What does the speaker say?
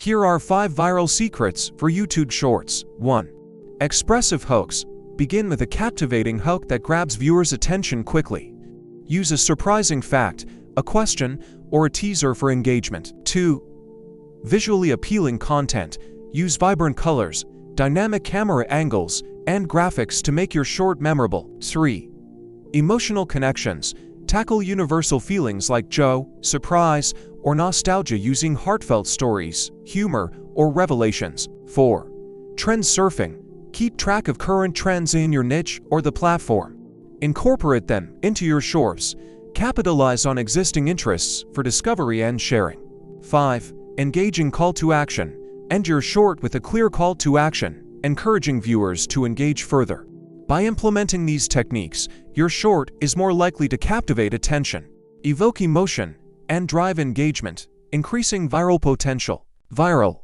Here are 5 viral secrets for YouTube Shorts. 1. Expressive hooks. Begin with a captivating hook that grabs viewers' attention quickly. Use a surprising fact, a question, or a teaser for engagement. 2. Visually appealing content. Use vibrant colors, dynamic camera angles, and graphics to make your short memorable. 3. Emotional connections. Tackle universal feelings like joy, surprise, or nostalgia using heartfelt stories, humor, or revelations. 4. Trend surfing. Keep track of current trends in your niche or the platform. Incorporate them into your shorts. Capitalize on existing interests for discovery and sharing. 5. Engaging call to action. End your short with a clear call to action, encouraging viewers to engage further. By implementing these techniques, your short is more likely to captivate attention, evoke emotion, and drive engagement, increasing viral potential. Viral